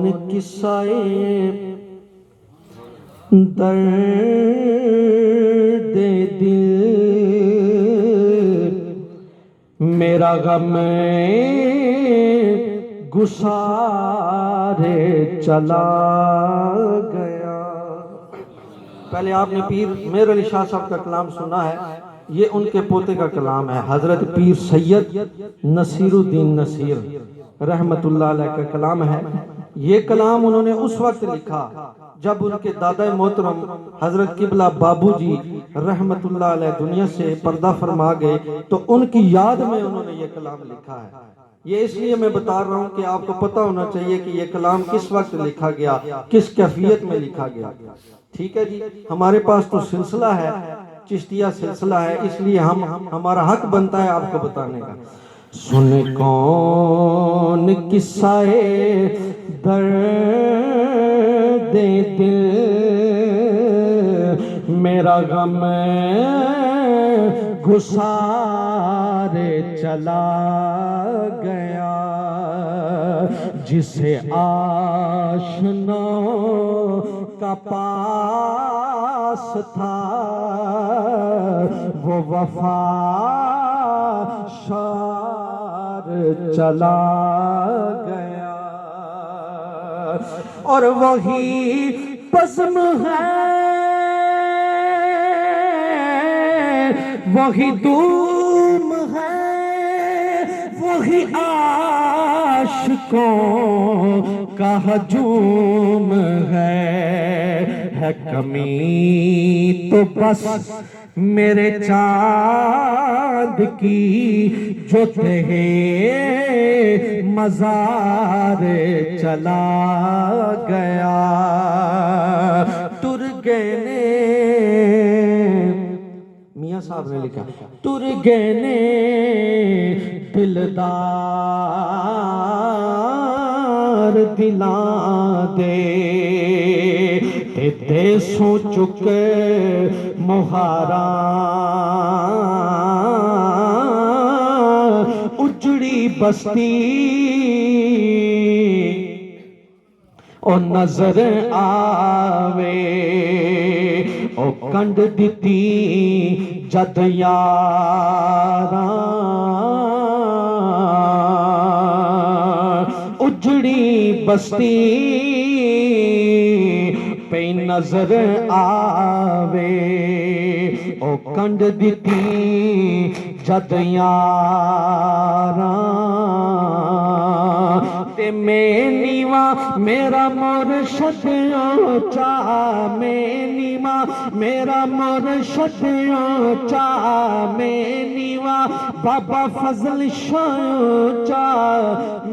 کون قصہ درد دل میرا غم گسارے چلا گیا۔ پہلے آپ نے پیر میر علی شاہ صاحب کا کلام سنا ہے، یہ ان کے پوتے کا کلام ہے، حضرت پیر سید نصیر الدین نصیر رحمت اللہ علیہ کا کلام ہے۔ یہ کلام انہوں نے اس وقت لکھا جب ان کے دادا محترم حضرت قبلہ بابو جی رحمت اللہ علیہ دنیا سے پردہ فرما گئے، تو ان کی یاد میں انہوں نے یہ کلام لکھا ہے۔ یہ اس لیے میں بتا رہا ہوں کہ آپ کو پتہ ہونا چاہیے کہ یہ کلام کس وقت لکھا گیا، کس کیفیت میں لکھا گیا۔ ٹھیک ہے جی، ہمارے پاس تو سلسلہ ہے، چشتیہ سلسلہ ہے، اس لیے ہمارا حق بنتا ہے آپ کو بتانے کا۔ سن کون قصہ درد دل میرا غم گسارے چلا گیا، جسے آشناؤں کا پاس تھا وہ وفا شار چلا گیا، اور وہی بزم ہے، وہی دوم ہے، وہی عاشقوں کا ہجوم ہے کمی تو بس میرے چاند کی جو تہے مزار چلا گیا۔ ترگنے میاں صاحب نے لکھا، ترگنے دلدار دلاں دے تے سو چکے مہاراں اجڑی بستی او نظر آوے او کنڈ دیتی جد یاراں اجڑی بستی پہ نظر آوے او کنڈ دیتی جد یاراں تے میں نیواں میرا مرشد اونچا، میں نیواں میرا مرشد اونچا، میں نیواں بابا فضل شاہ اونچا،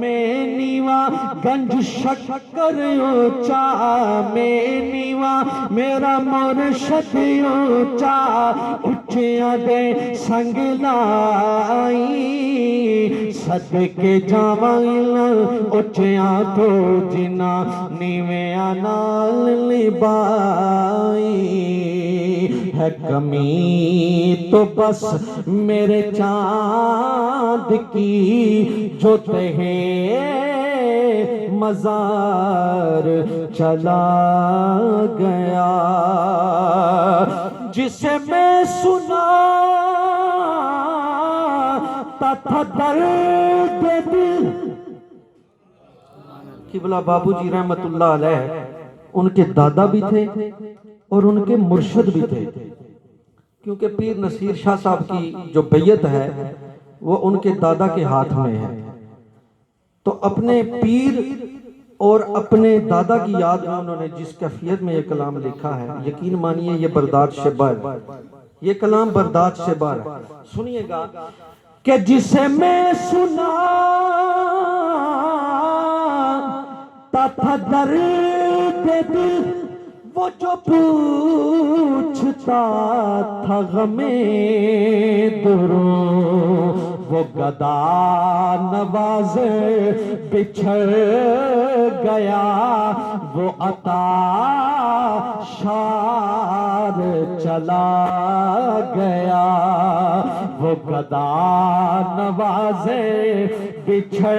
میں نیواں گنج شکر اونچا، میں نیواں میرا مرشد اونچا، اچھیاں دے سنگ لائی صدقے جاواں اچھیاں تو جنا نیویاں نال لبائی ہے کمی تو بس میرے چاند کی جو تہے مزار چلا گیا، جسے میں سناتا تھا درد دل۔ قبلہ بابو جی رحمت اللہ علیہ ان کے دادا بھی تھے اور ان کے مرشد بھی تھے، کیونکہ پیر نصیر شاہ صاحب کی جو بیعت ہے وہ ان کے دادا کے ہاتھ میں ہے، تو اپنے پیر اور اپنے دادا کی یاد میں انہوں نے جس کیفیت میں یہ کلام لکھا ہے، یقین مانیے یہ برداشت سے باہر، یہ کلام برداشت سے باہر ہے۔ سنیے گا کہ جسے میں سناتا تھا درد دل، وہ جو پوچھتا تھا غم دروں، وہ گدا نواز بچھڑ گیا، وہ عطا شار چلا گیا، وہ گدا نواز بچھڑ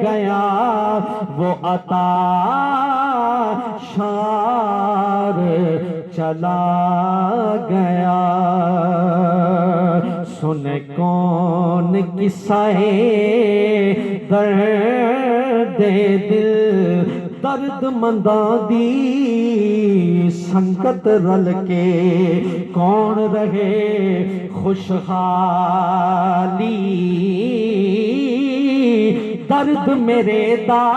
گیا، وہ عطا شار چلا گیا، سن کون قصہ درد دل، درد منداں دی سنگت رل کے کون رہے خوشحالی، درد میرے دا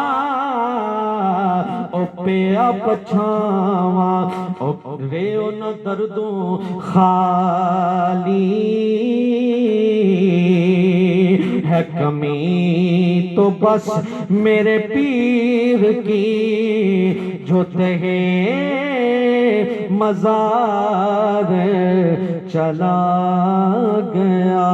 او پیا پچھاواں او رے ان دردوں خالی، ہے کمی تو بس میرے پیر کی جو تہے مزار چلا گیا۔